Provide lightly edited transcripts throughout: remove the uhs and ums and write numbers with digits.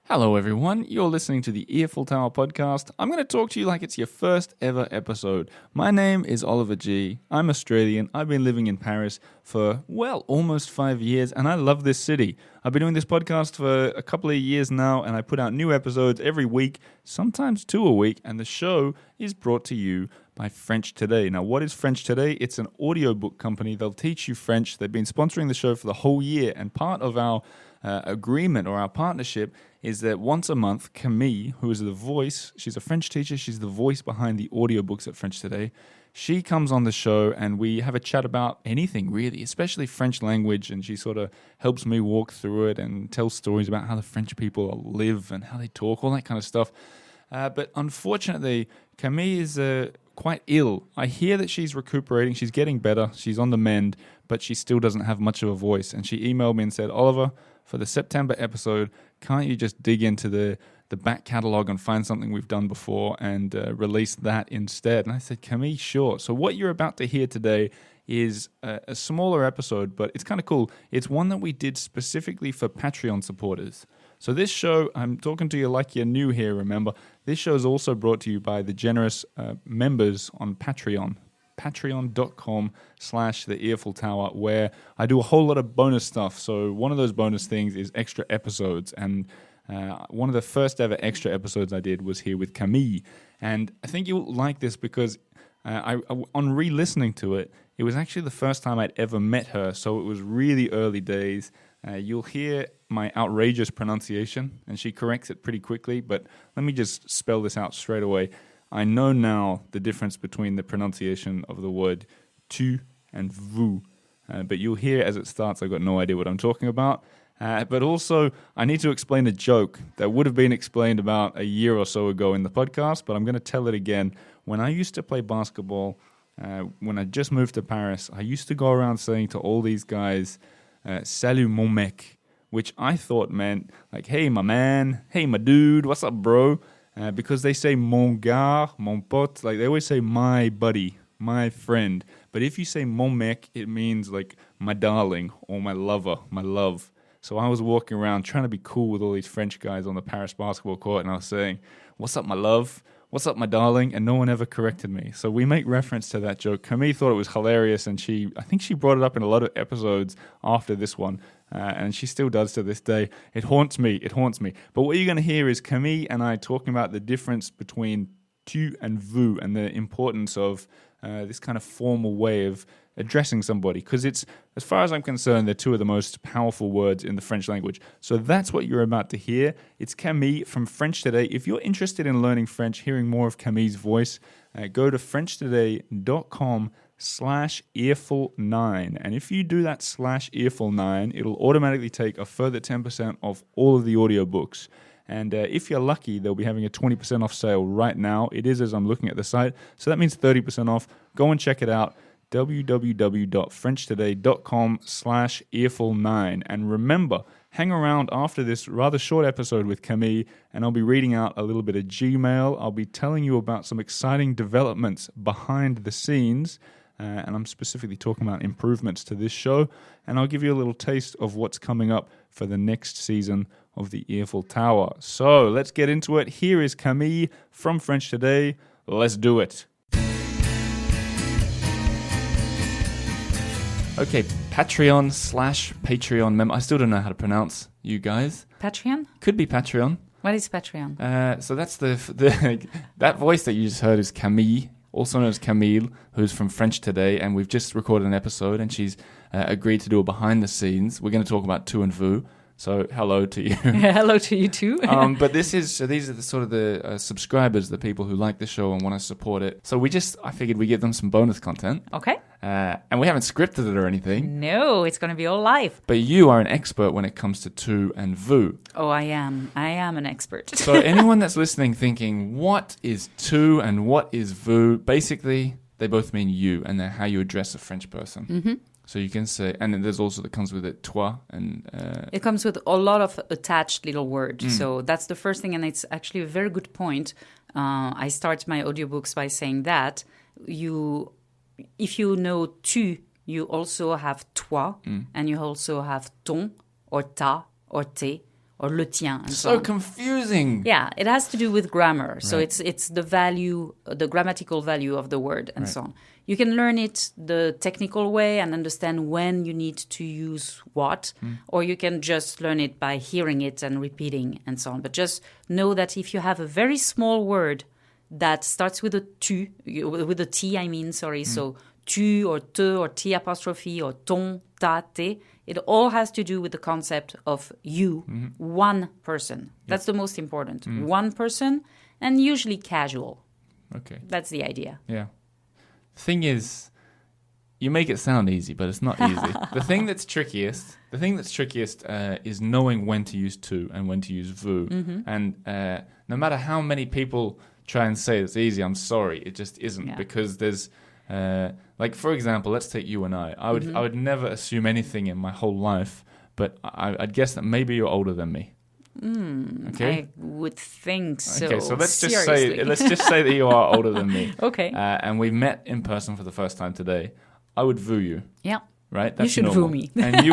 Hello everyone, you're listening to the Earful Tower podcast. I'm going to talk to you like it's your first ever episode. My name is Oliver G. I'm Australian. I've been living in Paris for, almost 5 years, and I love this city. I've been doing this podcast for a couple of years now, and I put out new episodes every week, sometimes 2 a week, and the show is brought to you by French Today. Now, what is French Today? It's an audiobook company. They'll teach you French. They've been sponsoring the show for the whole year, and part of our agreement or our partnership is that once a month, Camille, who is the voice, she's a French teacher, she's the voice behind the audiobooks at French Today, she comes on the show and we have a chat about anything really, especially French language, and she sort of helps me walk through it and tell stories about how the French people live and how they talk, all that kind of stuff. But unfortunately, Camille is quite ill. I hear that she's recuperating, she's getting better, she's on the mend, but she still doesn't have much of a voice. And she emailed me and said, Oliver, for the September episode, can't you just dig into the back catalogue and find something we've done before and release that instead? And I said, Camille, sure. So what you're about to hear today is a smaller episode, but it's kind of cool. It's one that we did specifically for Patreon supporters. So this show, I'm talking to you like you're new here, remember. This show is also brought to you by the generous members on Patreon. Patreon.com/The Earful Tower, where I do a whole lot of bonus stuff. So one of those bonus things is extra episodes. And one of the first ever extra episodes I did was here with Camille. And I think you'll like this because on re-listening to it, it was actually the first time I'd ever met her. So it was really early days. You'll hear my outrageous pronunciation, and she corrects it pretty quickly. But let me just spell this out straight away. I know now the difference between the pronunciation of the word tu and vous. But you'll hear as it starts, I've got no idea what I'm talking about. But also, I need to explain a joke that would have been explained about a year or so ago in the podcast, but I'm going to tell it again. When I used to play basketball, when I just moved to Paris, I used to go around saying to all these guys, salut mon mec, which I thought meant like, hey, my man, hey, my dude, what's up, bro? Because they say mon gars, mon pote, like they always say my buddy, my friend. But if you say mon mec, it means like my darling or my lover, my love. So I was walking around trying to be cool with all these French guys on the Paris basketball court, and I was saying, what's up, my love? What's up, my darling? And no one ever corrected me. So we make reference to that joke. Camille thought it was hilarious, and I think she brought it up in a lot of episodes after this one. And she still does to this day. It haunts me. But what you're going to hear is Camille and I talking about the difference between tu and vous and the importance of this kind of formal way of addressing somebody. Because it's, as far as I'm concerned, they're two of the most powerful words in the French language. So that's what you're about to hear. It's Camille from French Today. If you're interested in learning French, hearing more of Camille's voice, go to frenchtoday.com/earful9. And if you do that /earful9, it'll automatically take a further 10% off all of the audiobooks. And if you're lucky, they'll be having a 20% off sale right now. It is as I'm looking at the site. So that means 30% off. Go and check it out. www.frenchtoday.com/earful9. And remember, hang around after this rather short episode with Camille, and I'll be reading out a little bit of Gmail. I'll be telling you about some exciting developments behind the scenes, and I'm specifically talking about improvements to this show, and I'll give you a little taste of what's coming up for the next season of the Earful Tower. So let's get into it. Here is Camille from French Today. Let's do it. Okay, Patreon/Patreon member. I still don't know how to pronounce you guys. Patreon? Could be Patreon. What is Patreon? So that's the that voice that you just heard is Camille, also known as Camille, who's from French Today, and we've just recorded an episode, and she's agreed to do a behind the scenes. We're going to talk about tu and vous. So hello to you. Hello to you too. But these are the sort of the subscribers, the people who like the show and want to support it. So I figured we give them some bonus content. Okay. And we haven't scripted it or anything. No, it's going to be all live. But you are an expert when it comes to tu and vous. Oh, I am. I am an expert. So anyone that's listening thinking, what is tu and what is vous? Basically, they both mean you, and they're how you address a French person. Mm-hmm. So you can say, and then there's also that comes with it, toi. And it comes with a lot of attached little words. So that's the first thing, and it's actually a very good point. I start my audiobooks by saying that if you know tu, you also have toi, and you also have ton, or ta, or te, or le tien. And So on. confusing. Yeah, it has to do with grammar. So it's the value, the grammatical value of the word and so on. You can learn it the technical way and understand when you need to use what, or you can just learn it by hearing it and repeating and so on. But just know that if you have a very small word that starts with a tu, with a T, I mean, sorry, so tu or te or T apostrophe or ton, ta, te, it all has to do with the concept of you, one person. That's the most important. One person, and usually casual. Okay. That's the idea. Yeah. Thing is, you make it sound easy, but it's not easy. The thing that's trickiest is knowing when to use tu and when to use vous. And no matter how many people try and say it's easy, I'm sorry, it just isn't, because there's like, for example, let's take you and I. I would never assume anything in my whole life, but I'd guess that maybe you're older than me. Okay. I would think so. Okay, so let's just Seriously. say that you are older than me. Okay. And we've met in person for the first time today. I would vous you, Yeah. right? You should normal. vous me. And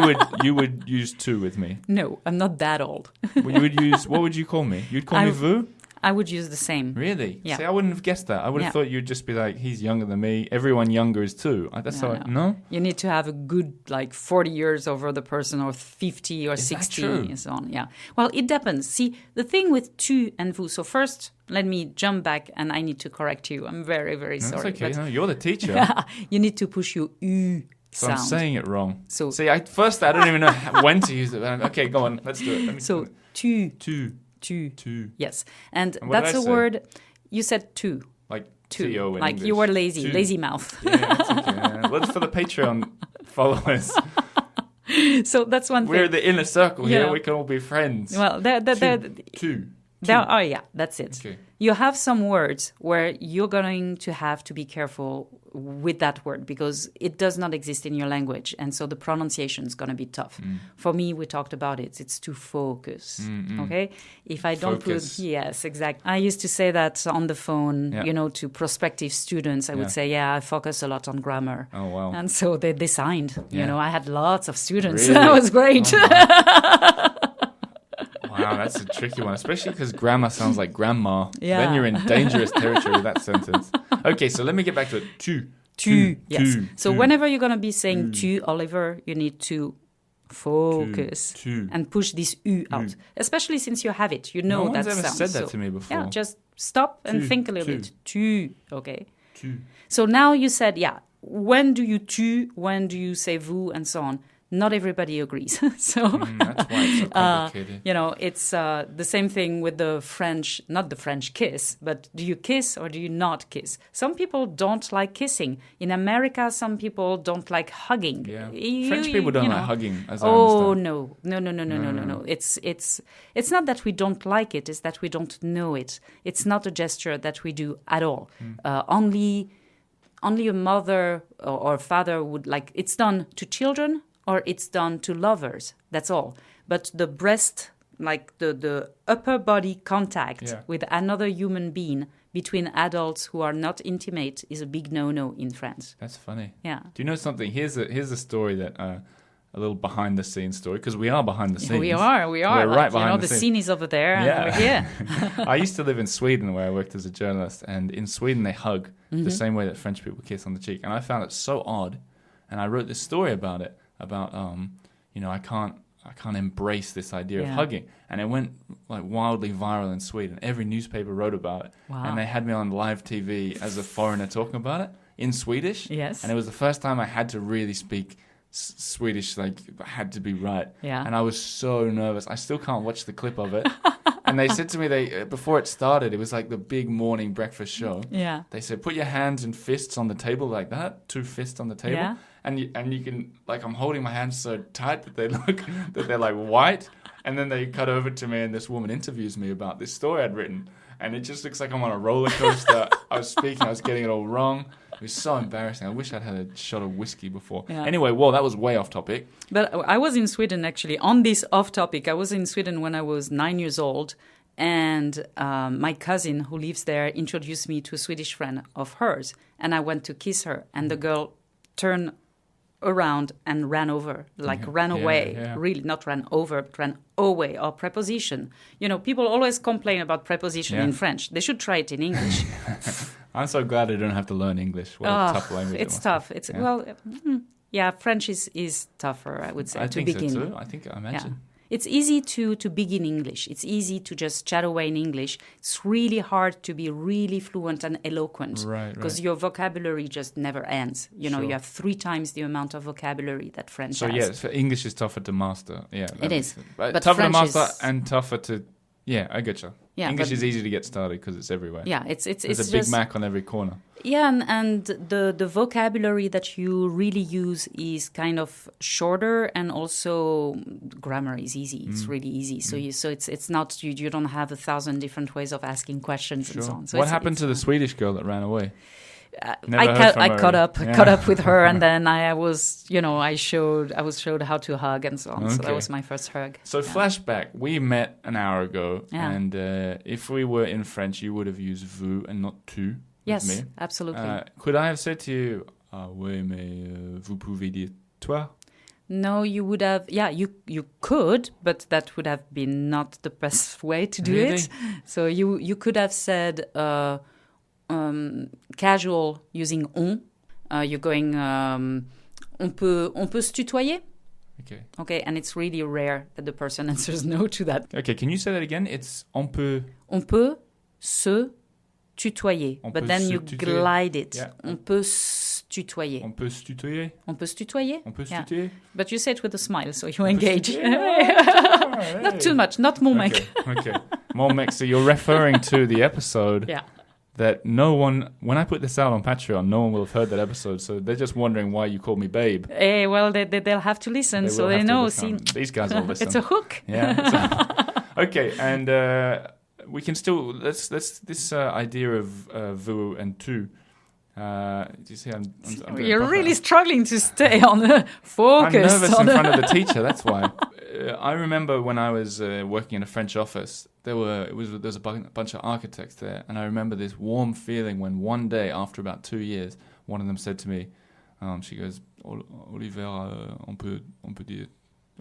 you would use tu with me. No, I'm not that old. Well, you would use, what would you call me? You'd call me vous? I would use the same. Really? Yeah. See, I wouldn't have guessed that. I would have thought you'd just be like, he's younger than me. Everyone younger is tu. That's how no? You need to have a good, 40 years over the person, or 50 or Is that 60, true? and so on. Yeah. Well, it depends. See, the thing with tu and vous. So first, let me jump back, and I need to correct you. I'm very, very No, sorry. that's okay. No, you're the teacher. You need to push your u So sound. I'm saying it wrong. So- See, I don't even know when to use it. Okay, go on. Let's do it. Let me So tu, tu. tu. Yes. And And what that's did I a say? word. You said tu. Like Tu. T-O in Like English. you were lazy. Tu. Lazy mouth. Yeah, that's okay. Well, it's for the Patreon followers. So that's one We're thing. the inner circle here. Yeah. We can all be friends. Well, Tu. oh yeah, that's it. Okay. You have some words where you're going to have to be careful with that word because it does not exist in your language, and so the pronunciation is going to be tough. For me, we talked about it. It's to focus. Okay, if I don't Focus. put yes, exactly. I used to say that on the phone, Yeah. to prospective students. I would say, I focus a lot on grammar. Oh, wow. And so they signed. Yeah. I had lots of students. Really? That was great. Oh, wow, that's a tricky one, especially because grammar sounds like grandma. Yeah. Then you're in dangerous territory with that sentence. Okay, so let me get back to it. Tu. Tu, yes. tu, So tu. whenever you're going to be saying tu, Oliver, you need to focus Tu. and push this u out, especially since you have it. You know No that one's ever sound. said that So, to me before. Yeah, just stop and Tu, think a little tu. bit. Tu, okay. Tu. So now you said, when do you tu, when do you say vous, and so on. Not everybody agrees. So, That's why it's so complicated. it's the same thing with the French, not the French kiss, but do you kiss or do you not kiss? Some people don't like kissing. In America, some people don't like hugging. Yeah. You- French people don't you like know. hugging, as I Oh, understand. no. It's not that we don't like it, it's that we don't know it. It's not a gesture that we do at all. Only a mother or father would like. It's done to children or it's done to lovers. That's all. But the breast, like the upper body contact with another human being between adults who are not intimate is a big no-no in France. That's funny. Yeah. Do you know something? Here's a story that a little behind the scenes story, because we are behind the scenes. We are. We're Like, right behind the scenes. scene is over there. And Yeah. we're here. I used to live in Sweden where I worked as a journalist, and in Sweden they hug Mm-hmm. the same way that French people kiss on the cheek, and I found it so odd, and I wrote this story about it, about I can't embrace this idea of Yeah. hugging, and it went like wildly viral in Sweden. Every newspaper wrote about it, Wow. and they had me on live TV as a foreigner talking about it in Swedish. Yes. And it was the first time I had to really speak Swedish, like I had to be right. Yeah. And I was so nervous. I still can't watch the clip of it. And they said to me, before it started, it was like the big morning breakfast show. Yeah. They said, put your hands and fists on the table like that, 2 fists on the table. Yeah. And you can, like, I'm holding my hands so tight that they look, that they're like white. And then they cut over to me and this woman interviews me about this story I'd written. And it just looks like I'm on a roller coaster. I was getting it all wrong. It was so embarrassing. I wish I'd had a shot of whiskey before. Yeah. Anyway, well, that was way off topic. But I was in Sweden, actually, on this off topic. I was in Sweden when I was 9 years old. And my cousin who lives there introduced me to a Swedish friend of hers. And I went to kiss her. And the girl turned around and ran over, like ran away, really not ran over, but ran away, or preposition. You know, people always complain about preposition in French. They should try it in English. I'm so glad I don't have to learn English. What a tough language it's tough. It's French is tougher, I would say, to begin. So too. I imagine. Yeah. It's easy to begin English. It's easy to just chat away in English. It's really hard to be really fluent and eloquent. Because your vocabulary just never ends. You know, you have 3 times the amount of vocabulary that French has. So English is tougher to master. Yeah, it is. But tougher French to master and tougher to... Yeah, I get you. Yeah, English is easy to get started because it's everywhere. Yeah, it's There's a Big Mac on every corner. Yeah, and the vocabulary that you really use is kind of shorter, and also grammar is easy. It's really easy. So it's not you don't have 1,000 different ways of asking questions and so on. So what happened to the Swedish girl that ran away? I caught up with her, and then I was showed how to hug and so on. Okay. So that was my first hug. So flashback, we met an hour ago, and if we were in French, you would have used vous and not tu. Yes, me. Absolutely. Could I have said to you, oui, mais vous pouvez dire toi? No, you would have. Yeah, you could, but that would have been not the best way to do it. So you could have said. Casual using on. You're going on peut se tutoyer? Okay, and it's really rare that the person answers no to that. Okay, can you say that again? It's on peut se tutoyer. But then you glide it. Yeah. On peut se tutoyer. On peut se tutoyer? On peut se tutoyer? On peut se tutoyer? But you say it with a smile, so you engage. Not too much, not mon mec. Okay. Mon mec, so you're referring to the episode. Yeah. That no one, when I put this out on Patreon, no one will have heard that episode. So they're just wondering why you called me babe. Well, they'll have to listen, so they know. See, these guys will listen. It's a hook. Yeah. Okay, and we can still let's this idea of vous and tu. You see, you're really struggling to stay on the focus. I'm nervous in front of the teacher. That's why. I remember when I was working in a French office, there was a bunch of architects there, and I remember this warm feeling when one day, after about 2 years, one of them said to me, she goes, Oliver, on peut dire,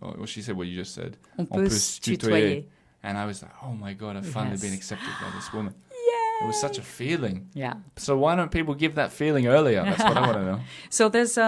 or she said what you just said, on peut se tutoyer. And I was like, oh my God, I've finally been accepted by this woman. Yeah. It was such a feeling. Yeah. So why don't people give that feeling earlier? That's what I want to know. So there's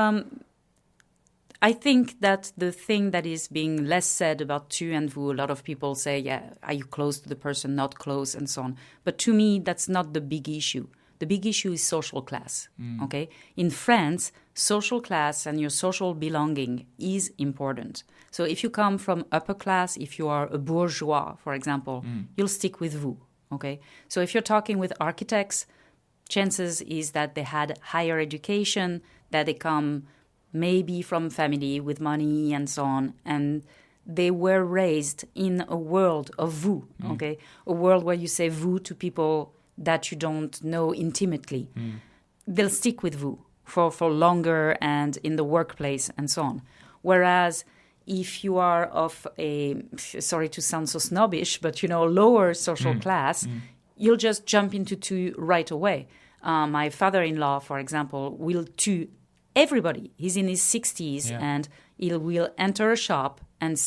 I think that the thing that is being less said about tu and vous, a lot of people say, are you close to the person, not close, and so on. But to me, that's not the big issue. The big issue is social class, okay? In France, social class and your social belonging is important. So if you come from upper class, if you are a bourgeois, for example, you'll stick with vous, okay? So if you're talking with architects, chances is that they had higher education, that they come maybe from family with money and so on, and they were raised in a world of vous, okay? A world where you say vous to people that you don't know intimately. They'll stick with vous for longer and in the workplace and so on. Whereas if you are of a, sorry to sound so snobbish, but, lower social class, you'll just jump into tu right away. My father-in-law, for example, will tu everybody. He's in his 60s and he will enter a shop and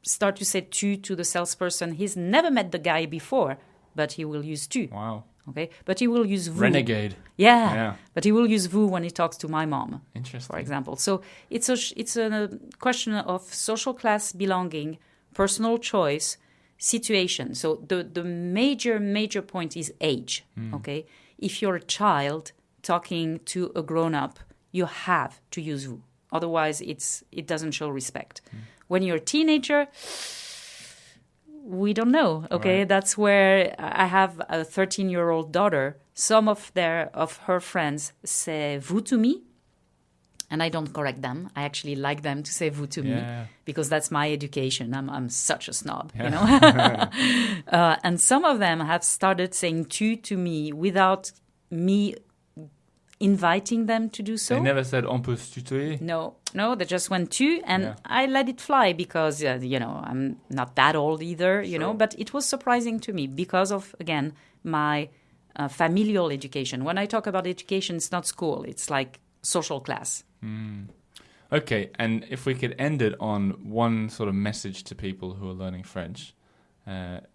start to say tu to the salesperson. He's never met the guy before, but he will use tu. Wow. Okay, but he will use vous. Renegade. Yeah, but he will use vous when he talks to my mom. Interesting. For example. So it's a question of social class belonging, personal choice, situation. So the major point is age. Okay, if you're a child talking to a grown-up, you have to use vous. Otherwise, it doesn't show respect. When you're a teenager, we don't know. Okay, right. That's where I have a 13-year-old daughter. Some of her friends say vous to me, and I don't correct them. I actually like them to say vous to me because that's my education. I'm such a snob, and some of them have started saying tu to me without me inviting them to do so. They never said on peut se tutoyer? No, they just went tu, and I let it fly because, I'm not that old either, but it was surprising to me because of, again, my familial education. When I talk about education, it's not school, it's like social class. Okay, and if we could end it on one sort of message to people who are learning French,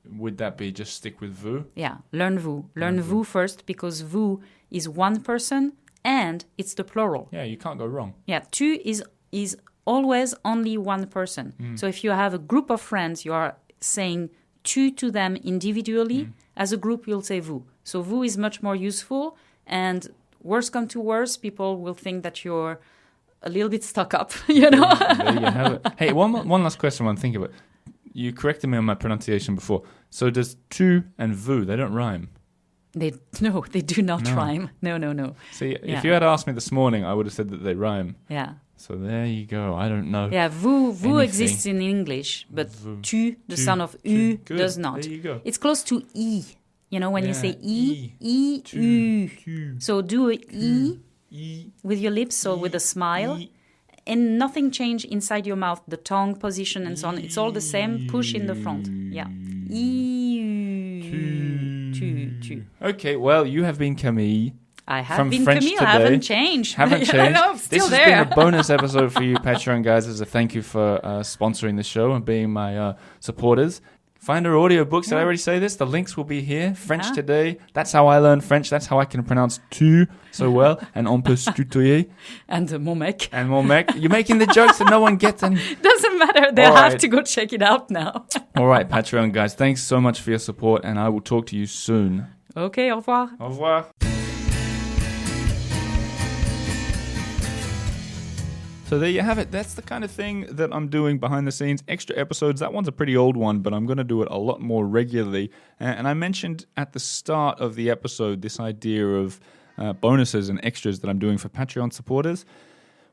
would that be just stick with vous? Yeah, learn vous. Learn vous first, because vous is one person and it's the plural. Yeah, you can't go wrong. Yeah, tu is always only one person. So if you have a group of friends, you are saying tu to them individually. As a group, you'll say vous. So vous is much more useful, and worse come to worse, people will think that you're a little bit stuck up, you know? There you have it. Hey, one last question while I'm thinking about it. You corrected me on my pronunciation before. So does tu and vous, they don't rhyme? They do not rhyme. No. See, if you had asked me this morning, I would have said that they rhyme. Yeah. So there you go. I don't know. Yeah, vous exists in English, but tu, the sound of u, does not. There you go. It's close to e. You know, when you say e, u. So do a e with your lips, so with a smile. And nothing change inside your mouth, the tongue position and so on. It's all the same. Push in the front. Yeah. Tu. Okay, well, you have been Camille. I have From been French Camille. today. I haven't changed. I know, I'm still this there. has been a bonus episode for you, Patreon guys, as a thank you for sponsoring the show and being my supporters. Find our audiobooks. Did I already say this? The links will be here. French today. That's how I learn French. That's how I can pronounce tu so well. And on peut se tutoyer. And mon mec. And mon mec. You're making the jokes and no one gets any. Doesn't matter. They'll have to go check it out now. All right, Patreon guys. Thanks so much for your support, and I will talk to you soon. Okay, au revoir. Au revoir. So there you have it. That's the kind of thing that I'm doing behind the scenes. Extra episodes. That one's a pretty old one, but I'm going to do it a lot more regularly. And I mentioned at the start of the episode this idea of bonuses and extras that I'm doing for Patreon supporters.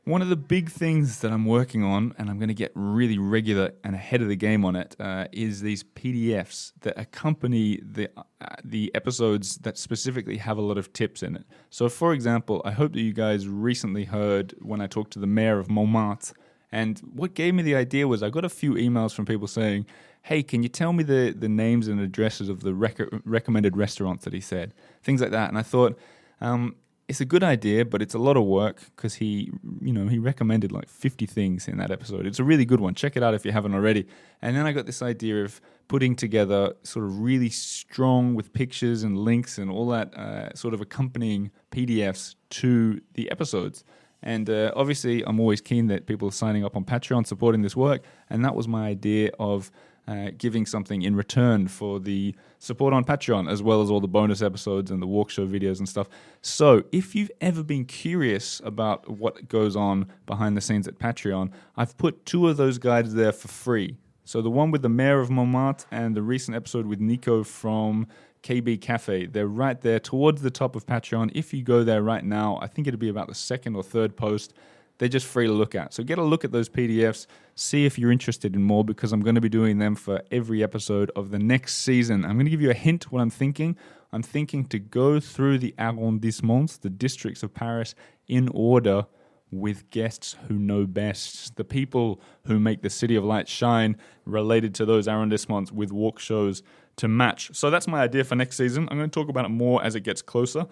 One of the big things that I'm working on, and I'm going to get really regular and ahead of the game on it, is these PDFs that accompany the episodes that specifically have a lot of tips in it. So, for example, I hope that you guys recently heard when I talked to the mayor of Montmartre, and what gave me the idea was I got a few emails from people saying, hey, can you tell me the names and addresses of the recommended restaurants that he said? Things like that. And I thought, it's a good idea, but it's a lot of work because he recommended like 50 things in that episode. It's a really good one. Check it out if you haven't already. And then I got this idea of putting together sort of really strong with pictures and links and all that sort of accompanying PDFs to the episodes. And obviously, I'm always keen that people are signing up on Patreon, supporting this work. And that was my idea of giving something in return for the support on Patreon, as well as all the bonus episodes and the walk show videos and stuff. So if you've ever been curious about what goes on behind the scenes at Patreon, I've put 2 of those guides there for free. So the one with the mayor of Montmartre and the recent episode with Nico from KB Cafe, they're right there towards the top of Patreon. If you go there right now, I think it'll be about the 2nd or 3rd post. They're just free to look at. So get a look at those PDFs, see if you're interested in more, because I'm going to be doing them for every episode of the next season. I'm going to give you a hint what I'm thinking. I'm thinking to go through the arrondissements, the districts of Paris, in order with guests who know best, the people who make the City of Light shine related to those arrondissements with walk shows to match. So that's my idea for next season. I'm going to talk about it more as it gets closer.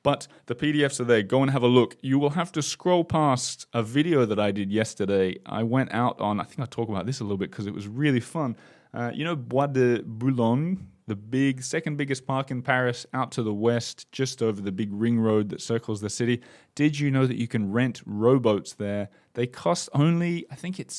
But the PDFs are there. Go and have a look. You will have to scroll past a video that I did yesterday. I went out on, I think I'll talk about this a little bit because it was really fun. Bois de Boulogne, the second biggest park in Paris, out to the west, just over the big ring road that circles the city. Did you know that you can rent rowboats there? They cost only, I think it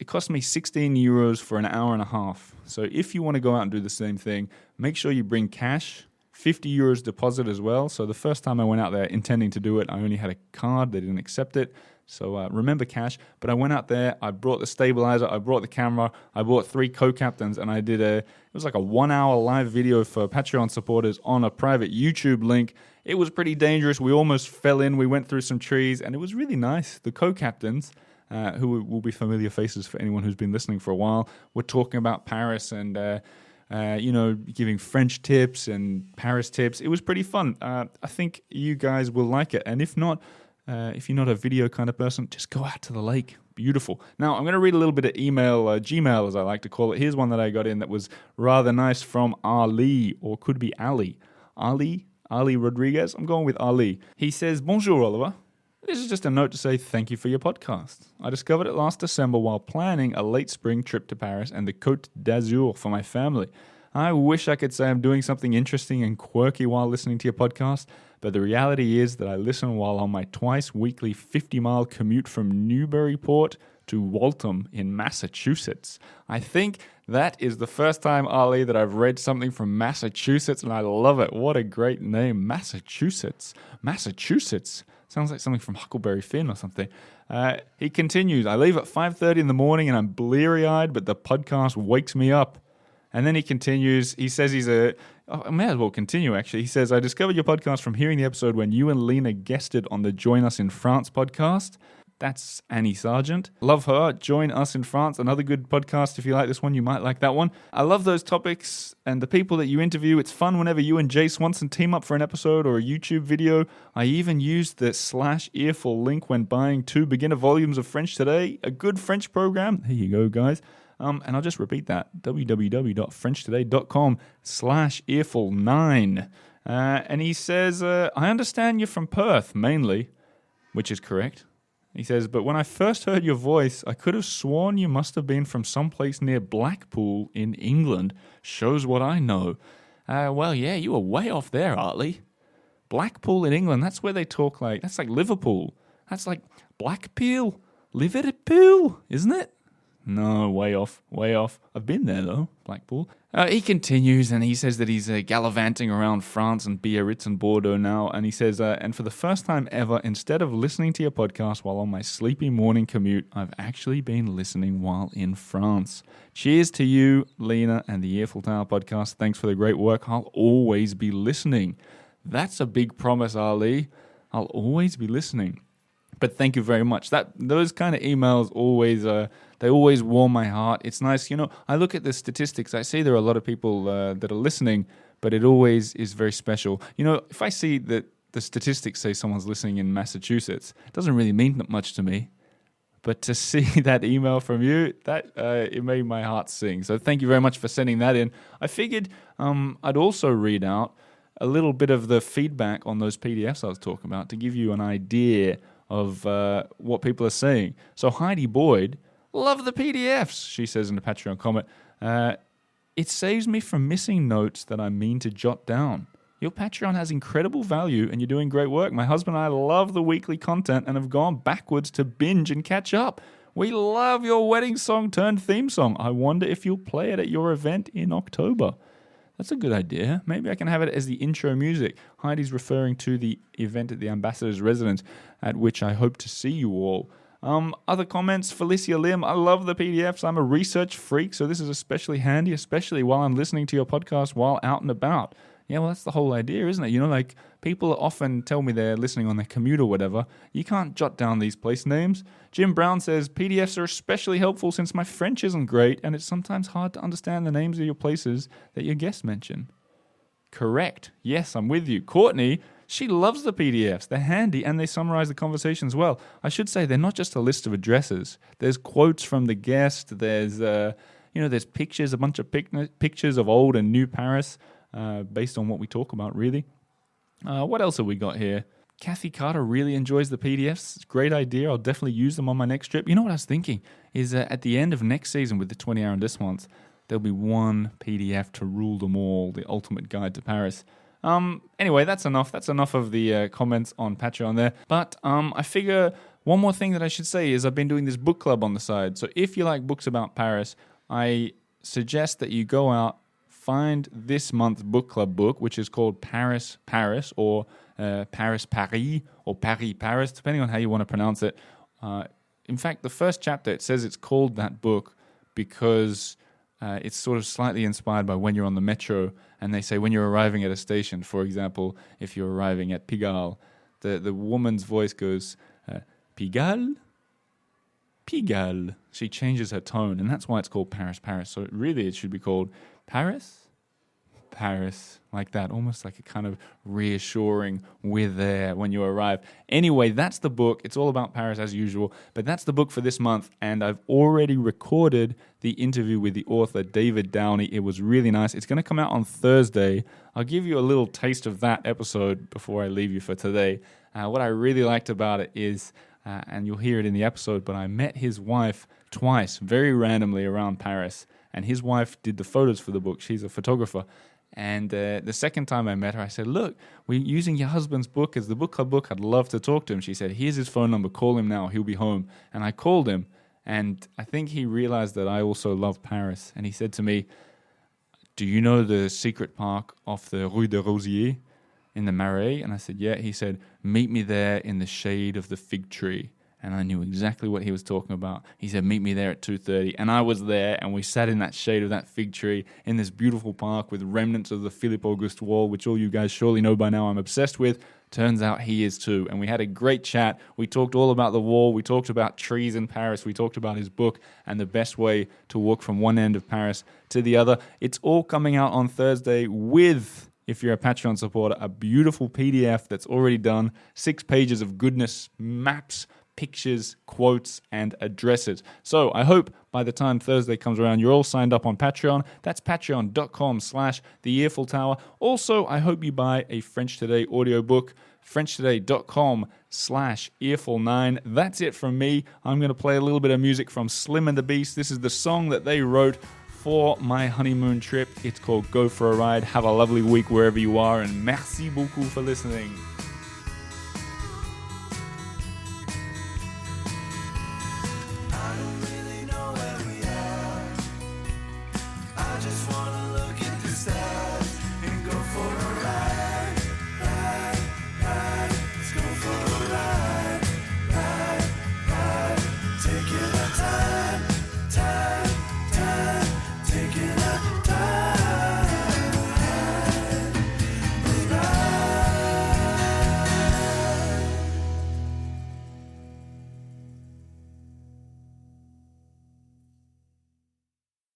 cost me 16 euros for an hour and a half. So if you want to go out and do the same thing, make sure you bring cash. 50 euros deposit as well. So the first time I went out there intending to do it, I only had a card. They didn't accept it. So remember cash. But I went out there. I brought the stabilizer. I brought the camera. I bought 3 co-captains. And I did it was like a 1-hour live video for Patreon supporters on a private YouTube link. It was pretty dangerous. We almost fell in. We went through some trees. And it was really nice. The co-captains, who will be familiar faces for anyone who's been listening for a while, were talking about Paris and giving French tips and Paris tips. It was pretty fun. I think you guys will like it. And if not, if you're not a video kind of person, just go out to the lake. Beautiful. Now, I'm going to read a little bit of email, Gmail as I like to call it. Here's one that I got in that was rather nice from Ali, or could be Ali. Ali Rodriguez. I'm going with Ali. He says, Bonjour, Oliver. This is just a note to say thank you for your podcast. I discovered it last December while planning a late spring trip to Paris and the Côte d'Azur for my family. I wish I could say I'm doing something interesting and quirky while listening to your podcast, but the reality is that I listen while on my twice weekly 50-mile commute from Newburyport to Waltham in Massachusetts. I think that is the first time, Ali, that I've read something from Massachusetts, and I love it. What a great name, Massachusetts. Massachusetts. Sounds like something from Huckleberry Finn or something. He continues, I leave at 5:30 in the morning and I'm bleary-eyed, but the podcast wakes me up. And then he continues, he says I may as well continue actually. He says, I discovered your podcast from hearing the episode when you and Lena guested on the Join Us in France podcast. That's Annie Sargent. Love her. Join Us in France. Another good podcast. If you like this one, you might like that one. I love those topics and the people that you interview. It's fun whenever you and Jay Swanson team up for an episode or a YouTube video. I even used the /earful link when buying 2 beginner volumes of French Today, a good French program. There you go, guys. And I'll just repeat that, www.frenchtoday.com/earful9. And he says, I understand you're from Perth, mainly, which is correct. He says, but when I first heard your voice, I could have sworn you must have been from someplace near Blackpool in England. Shows what I know. Well, yeah, you were way off there, Artley. Blackpool in England, that's where they talk that's like Liverpool. That's like Blackpool, Liverpool, isn't it? No, way off, way off. I've been there, though, Blackpool. He continues, and he says that he's gallivanting around France and Biarritz and Bordeaux now, and he says, and for the first time ever, instead of listening to your podcast while on my sleepy morning commute, I've actually been listening while in France. Cheers to you, Lena, and the Earful Tower podcast. Thanks for the great work. I'll always be listening. That's a big promise, Ali. I'll always be listening. But thank you very much. Those kind of emails always they always warm my heart. It's nice, I look at the statistics. I see there are a lot of people that are listening, but it always is very special. If I see that the statistics say someone's listening in Massachusetts, it doesn't really mean much to me. But to see that email from you, it made my heart sing. So thank you very much for sending that in. I figured I'd also read out a little bit of the feedback on those PDFs I was talking about to give you an idea of what people are saying. So Heidi Boyd, love the PDFs, she says in the Patreon comment. It saves me from missing notes that I mean to jot down. Your Patreon has incredible value and you're doing great work. My husband and I love the weekly content and have gone backwards to binge and catch up. We love your wedding song turned theme song. I wonder if you'll play it at your event in October. That's a good idea. Maybe I can have it as the intro music. Heidi's referring to the event at the Ambassador's Residence, at which I hope to see you all. Other comments, Felicia Lim, I love the PDFs. I'm a research freak, so this is especially handy, especially while I'm listening to your podcast while out and about. Yeah, well, that's the whole idea, isn't it? People often tell me they're listening on their commute or whatever. You can't jot down these place names. Jim Brown says, PDFs are especially helpful since my French isn't great and it's sometimes hard to understand the names of your places that your guests mention. Correct. Yes, I'm with you. Courtney, she loves the PDFs. They're handy and they summarize the conversations well. I should say they're not just a list of addresses. There's quotes from the guest. There's, there's pictures, a bunch of pictures of old and new Paris. Based on what we talk about, really. What else have we got here? Kathy Carter really enjoys the PDFs. It's a great idea. I'll definitely use them on my next trip. You know what I was thinking is at the end of next season with the 20 arrondissements, there'll be one PDF to rule them all, the ultimate guide to Paris. Anyway, that's enough. That's enough of the comments on Patreon there. But I figure one more thing that I should say is I've been doing this book club on the side. So if you like books about Paris, I suggest that you go out, find this month's book club book, which is called Paris, Paris, or Paris, Paris, or Paris, Paris, depending on how you want to pronounce it. In fact, the first chapter, it says it's called that book because it's sort of slightly inspired by when you're on the metro, and they say when you're arriving at a station, for example, if you're arriving at Pigalle, the woman's voice goes, Pigalle? Pigalle. She changes her tone, and that's why it's called Paris, Paris. So really it should be called Paris, Paris, like that, almost like a kind of reassuring, we're there when you arrive. Anyway, that's the book. It's all about Paris as usual, but that's the book for this month, and I've already recorded the interview with the author, David Downey. It was really nice. It's going to come out on Thursday. I'll give you a little taste of that episode before I leave you for today. What I really liked about it is, and you'll hear it in the episode, but I met his wife twice, very randomly around Paris, and his wife did the photos for the book. She's a photographer. And the second time I met her, I said, look, we're using your husband's book as the book club book. I'd love to talk to him. She said, here's his phone number. Call him now. He'll be home. And I called him, and I think he realized that I also love Paris. And he said to me, do you know the secret park off the Rue de Rosiers in the Marais? And I said, yeah. He said, meet me there in the shade of the fig tree. And I knew exactly what he was talking about. He said, meet me there at 2:30. And I was there, and we sat in that shade of that fig tree in this beautiful park with remnants of the Philippe Auguste wall, which all you guys surely know by now I'm obsessed with. Turns out he is too. And we had a great chat. We talked all about the wall. We talked about trees in Paris. We talked about his book and the best way to walk from one end of Paris to the other. It's all coming out on Thursday with, if you're a Patreon supporter, a beautiful PDF that's already done. 6 pages of goodness, maps, pictures, quotes, and addresses. So I hope by the time Thursday comes around, you're all signed up on Patreon. That's patreon.com/The Earful Tower. Also, I hope you buy a French Today audiobook, frenchtoday.com/earful9. That's it from me. I'm going to play a little bit of music from Slim and the Beast. This is the song that they wrote for my honeymoon trip. It's called Go for a Ride. Have a lovely week wherever you are, and merci beaucoup for listening. Just wanna